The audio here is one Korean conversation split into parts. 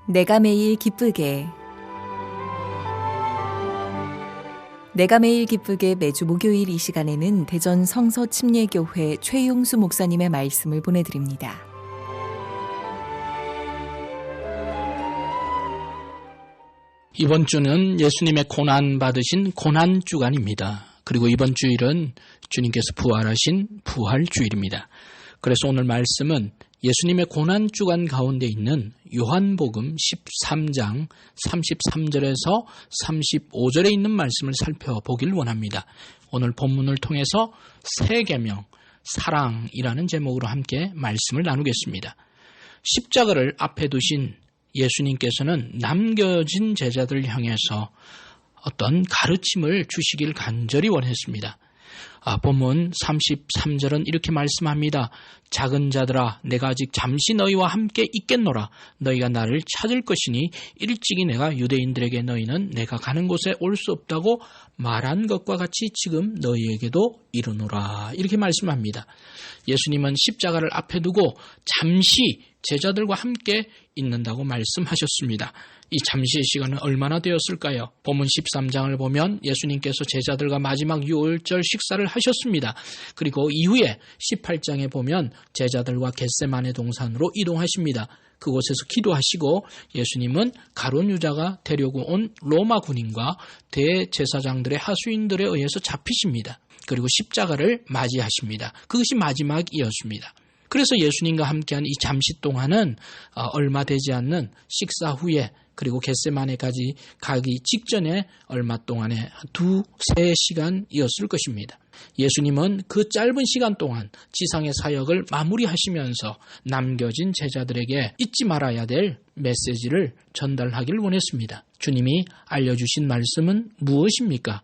내가 매일 기쁘게 내가 매일 기쁘게 매주 목요일 이 시간에는 대전 성서침례교회 최용수 목사님의 말씀을 보내드립니다. 이번 주는 예수님의 고난받으신 고난주간입니다. 그리고 이번 주일은 주님께서 부활하신 부활주일입니다. 그래서 오늘 말씀은 예수님의 고난주간 가운데 있는 요한복음 13장 33절에서 35절에 있는 말씀을 살펴보길 원합니다. 오늘 본문을 통해서 새 계명, 사랑이라는 제목으로 함께 말씀을 나누겠습니다. 십자가를 앞에 두신 예수님께서는 남겨진 제자들을 향해서 어떤 가르침을 주시길 간절히 원했습니다. 본문 33절은 이렇게 말씀합니다. 작은 자들아, 내가 아직 잠시 너희와 함께 있겠노라. 너희가 나를 찾을 것이니 일찍이 내가 유대인들에게 너희는 내가 가는 곳에 올 수 없다고 말한 것과 같이 지금 너희에게도 이르노라. 이렇게 말씀합니다. 예수님은 십자가를 앞에 두고 잠시 제자들과 함께 있는다고 말씀하셨습니다. 이 잠시의 시간은 얼마나 되었을까요? 본문 13장을 보면 예수님께서 제자들과 마지막 유월절 식사를 하셨습니다. 그리고 이후에 18장에 보면 제자들과 겟세마네 동산으로 이동하십니다. 그곳에서 기도하시고 예수님은 가룟 유다가 데려고 온 로마 군인과 대제사장들의 하수인들에 의해서 잡히십니다. 그리고 십자가를 맞이하십니다. 그것이 마지막이었습니다. 그래서 예수님과 함께한 이 잠시 동안은 얼마 되지 않는 식사 후에 그리고 겟세마네까지 가기 직전에 얼마 동안에 2-3시간이었을 것입니다. 예수님은 그 짧은 시간 동안 지상의 사역을 마무리하시면서 남겨진 제자들에게 잊지 말아야 될 메시지를 전달하길 원했습니다. 주님이 알려주신 말씀은 무엇입니까?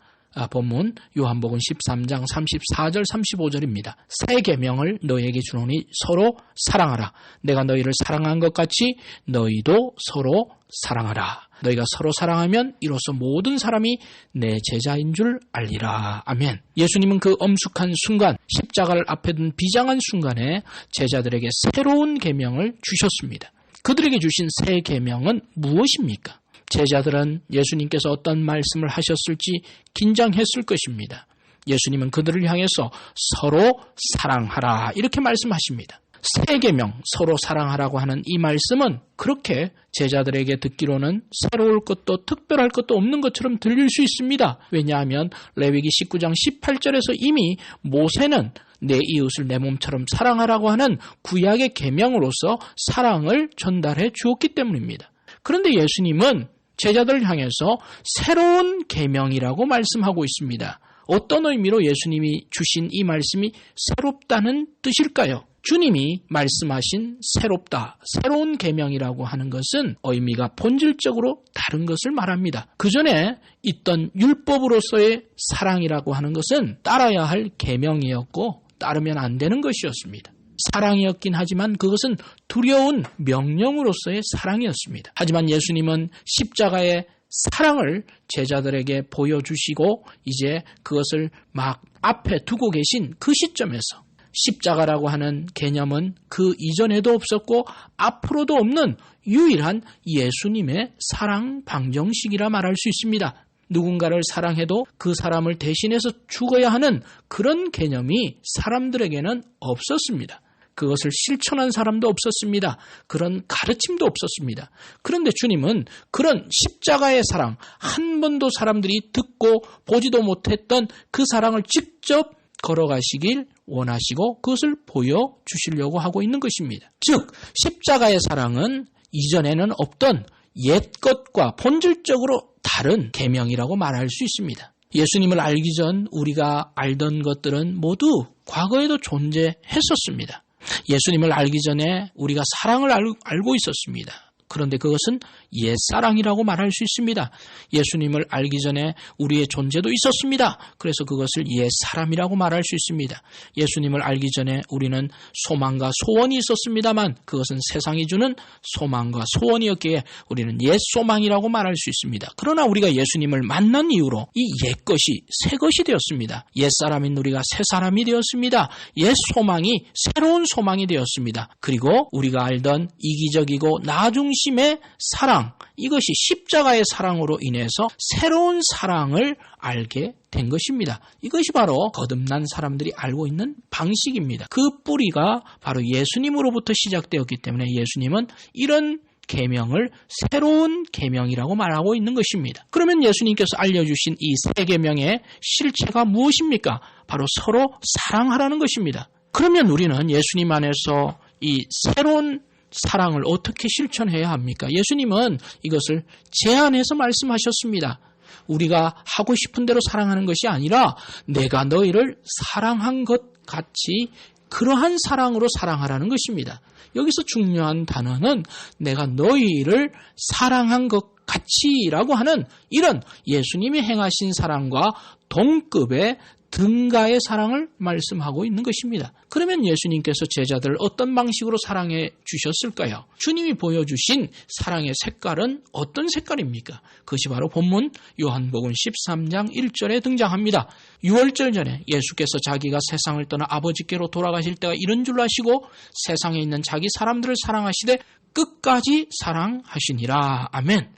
본문 요한복음 13장 34절 35절입니다. 새 계명을 너희에게 주노니 서로 사랑하라. 내가 너희를 사랑한 것 같이 너희도 서로 사랑하라. 너희가 서로 사랑하면 이로써 모든 사람이 내 제자인 줄 알리라. 아멘. 예수님은 그 엄숙한 순간, 십자가를 앞에 둔 비장한 순간에 제자들에게 새로운 계명을 주셨습니다. 그들에게 주신 새 계명은 무엇입니까? 제자들은 예수님께서 어떤 말씀을 하셨을지 긴장했을 것입니다. 예수님은 그들을 향해서 서로 사랑하라 이렇게 말씀하십니다. 새 계명, 서로 사랑하라고 하는 이 말씀은 그렇게 제자들에게 듣기로는 새로울 것도 특별할 것도 없는 것처럼 들릴 수 있습니다. 왜냐하면 레위기 19장 18절에서 이미 모세는 내 이웃을 내 몸처럼 사랑하라고 하는 구약의 계명으로서 사랑을 전달해 주었기 때문입니다. 그런데 예수님은 제자들을 향해서 새로운 계명이라고 말씀하고 있습니다. 어떤 의미로 예수님이 주신 이 말씀이 새롭다는 뜻일까요? 주님이 말씀하신 새롭다, 새로운 계명이라고 하는 것은 의미가 본질적으로 다른 것을 말합니다. 그 전에 있던 율법으로서의 사랑이라고 하는 것은 따라야 할 계명이었고 따르면 안 되는 것이었습니다. 사랑이었긴 하지만 그것은 두려운 명령으로서의 사랑이었습니다. 하지만 예수님은 십자가의 사랑을 제자들에게 보여주시고 이제 그것을 막 앞에 두고 계신 그 시점에서 십자가라고 하는 개념은 그 이전에도 없었고 앞으로도 없는 유일한 예수님의 사랑 방정식이라 말할 수 있습니다. 누군가를 사랑해도 그 사람을 대신해서 죽어야 하는 그런 개념이 사람들에게는 없었습니다. 그것을 실천한 사람도 없었습니다. 그런 가르침도 없었습니다. 그런데 주님은 그런 십자가의 사랑, 한 번도 사람들이 듣고 보지도 못했던 그 사랑을 직접 걸어가시길 원하시고 그것을 보여주시려고 하고 있는 것입니다. 즉, 십자가의 사랑은 이전에는 없던 옛것과 본질적으로 다른 계명이라고 말할 수 있습니다. 예수님을 알기 전 우리가 알던 것들은 모두 과거에도 존재했었습니다. 예수님을 알기 전에 우리가 사랑을 알고 있었습니다. 그런데 그것은 옛사랑이라고 말할 수 있습니다. 예수님을 알기 전에 우리의 존재도 있었습니다. 그래서 그것을 옛사람이라고 말할 수 있습니다. 예수님을 알기 전에 우리는 소망과 소원이 있었습니다만 그것은 세상이 주는 소망과 소원이었기에 우리는 옛소망이라고 말할 수 있습니다. 그러나 우리가 예수님을 만난 이후로 이 옛것이 새것이 되었습니다. 옛사람인 우리가 새사람이 되었습니다. 옛소망이 새로운 소망이 되었습니다. 그리고 우리가 알던 이기적이고 나중심 진심의 사랑, 이것이 십자가의 사랑으로 인해서 새로운 사랑을 알게 된 것입니다. 이것이 바로 거듭난 사람들이 알고 있는 방식입니다. 그 뿌리가 바로 예수님으로부터 시작되었기 때문에 예수님은 이런 계명을 새로운 계명이라고 말하고 있는 것입니다. 그러면 예수님께서 알려주신 이 새 계명의 실체가 무엇입니까? 바로 서로 사랑하라는 것입니다. 그러면 우리는 예수님 안에서 이 새로운 사랑을 어떻게 실천해야 합니까? 예수님은 이것을 제안해서 말씀하셨습니다. 우리가 하고 싶은 대로 사랑하는 것이 아니라 내가 너희를 사랑한 것 같이 그러한 사랑으로 사랑하라는 것입니다. 여기서 중요한 단어는 내가 너희를 사랑한 것 같이라고 하는 이런 예수님이 행하신 사랑과 동급의 등가의 사랑을 말씀하고 있는 것입니다. 그러면 예수님께서 제자들을 어떤 방식으로 사랑해 주셨을까요? 주님이 보여주신 사랑의 색깔은 어떤 색깔입니까? 그것이 바로 본문 요한복음 13장 1절에 등장합니다. 6월절 전에 예수께서 자기가 세상을 떠나 아버지께로 돌아가실 때가 이런 줄 아시고 세상에 있는 자기 사람들을 사랑하시되 끝까지 사랑하시니라. 아멘.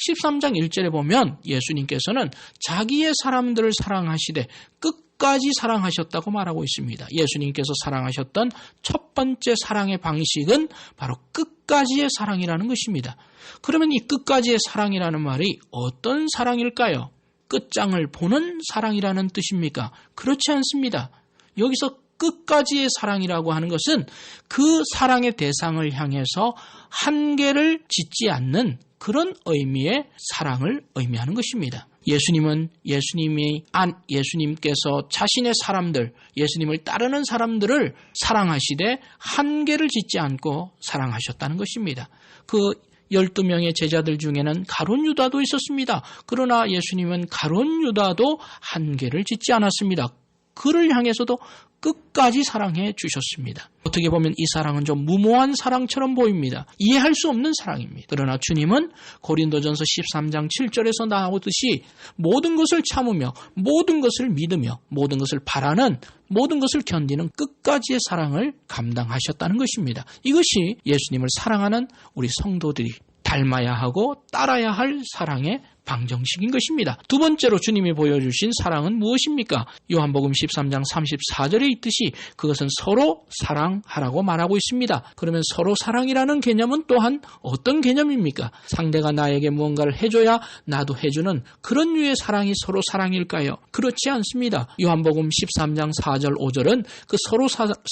13장 1절에 보면 예수님께서는 자기의 사람들을 사랑하시되 끝까지 사랑하셨다고 말하고 있습니다. 예수님께서 사랑하셨던 첫 번째 사랑의 방식은 바로 끝까지의 사랑이라는 것입니다. 그러면 이 끝까지의 사랑이라는 말이 어떤 사랑일까요? 끝장을 보는 사랑이라는 뜻입니까? 그렇지 않습니다. 여기서 끝까지의 사랑이라고 하는 것은 그 사랑의 대상을 향해서 한계를 짓지 않는 그런 의미의 사랑을 의미하는 것입니다. 예수님께서 자신의 사람들, 예수님을 따르는 사람들을 사랑하시되 한계를 짓지 않고 사랑하셨다는 것입니다. 그 12명의 제자들 중에는 가룟 유다도 있었습니다. 그러나 예수님은 가룟 유다도 한계를 짓지 않았습니다. 그를 향해서도 끝까지 사랑해 주셨습니다. 어떻게 보면 이 사랑은 좀 무모한 사랑처럼 보입니다. 이해할 수 없는 사랑입니다. 그러나 주님은 고린도전서 13장 7절에서 나오듯이 모든 것을 참으며 모든 것을 믿으며 모든 것을 바라는 모든 것을 견디는 끝까지의 사랑을 감당하셨다는 것입니다. 이것이 예수님을 사랑하는 우리 성도들이 닮아야 하고 따라야 할 사랑의 방정식인 것입니다. 두 번째로 주님이 보여주신 사랑은 무엇입니까? 요한복음 13장 34절에 있듯이 그것은 서로 사랑하라고 말하고 있습니다. 그러면 서로 사랑이라는 개념은 또한 어떤 개념입니까? 상대가 나에게 무언가를 해줘야 나도 해주는 그런 류의 사랑이 서로 사랑일까요? 그렇지 않습니다. 요한복음 13장 4절 5절은 그 서로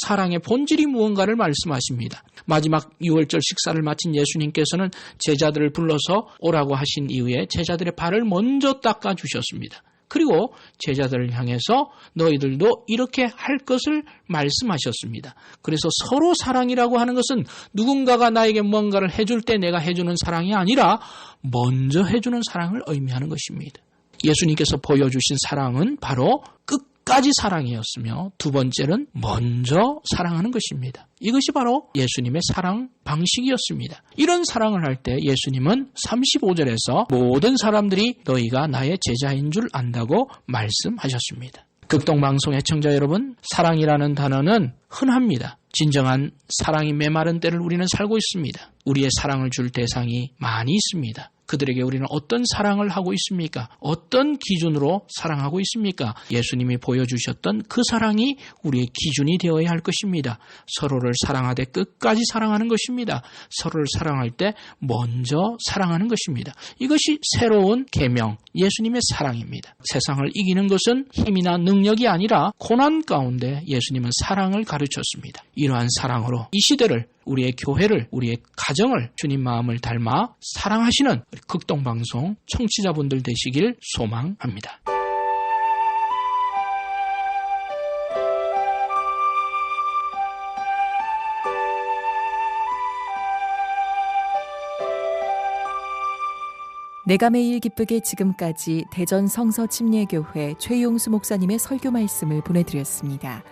사랑의 본질이 무언가를 말씀하십니다. 마지막 6월절 식사를 마친 예수님께서는 제자들을 불러서 오라고 하신 이후에 제자들의 발을 먼저 닦아주셨습니다. 그리고 제자들을 향해서 너희들도 이렇게 할 것을 말씀하셨습니다. 그래서 서로 사랑이라고 하는 것은 누군가가 나에게 무언가를 해줄 때 내가 해주는 사랑이 아니라 먼저 해주는 사랑을 의미하는 것입니다. 예수님께서 보여주신 사랑은 바로 끝까지 사랑이었으며 두 번째는 먼저 사랑하는 것입니다. 이것이 바로 예수님의 사랑 방식이었습니다. 이런 사랑을 할 때 예수님은 35절에서 모든 사람들이 너희가 나의 제자인 줄 안다고 말씀하셨습니다. 극동방송 애청자 여러분, 사랑이라는 단어는 흔합니다. 진정한 사랑이 메마른 때를 우리는 살고 있습니다. 우리의 사랑을 줄 대상이 많이 있습니다. 그들에게 우리는 어떤 사랑을 하고 있습니까? 어떤 기준으로 사랑하고 있습니까? 예수님이 보여주셨던 그 사랑이 우리의 기준이 되어야 할 것입니다. 서로를 사랑하되 끝까지 사랑하는 것입니다. 서로를 사랑할 때 먼저 사랑하는 것입니다. 이것이 새로운 계명, 예수님의 사랑입니다. 세상을 이기는 것은 힘이나 능력이 아니라 고난 가운데 예수님은 사랑을 가르쳤습니다. 이러한 사랑으로 이 시대를, 우리의 교회를, 우리의 가정을 주님 마음을 닮아 사랑하시는 우리 극동방송 청취자분들 되시길 소망합니다. 내가 매일 기쁘게 지금까지 대전 성서침례교회 최용수 목사님의 설교 말씀을 보내드렸습니다.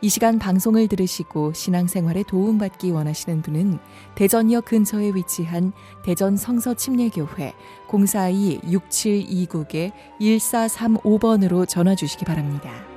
이 시간 방송을 들으시고 신앙생활에 도움받기 원하시는 분은 대전역 근처에 위치한 대전 성서침례교회 042-6729-1435번으로 전화 주시기 바랍니다.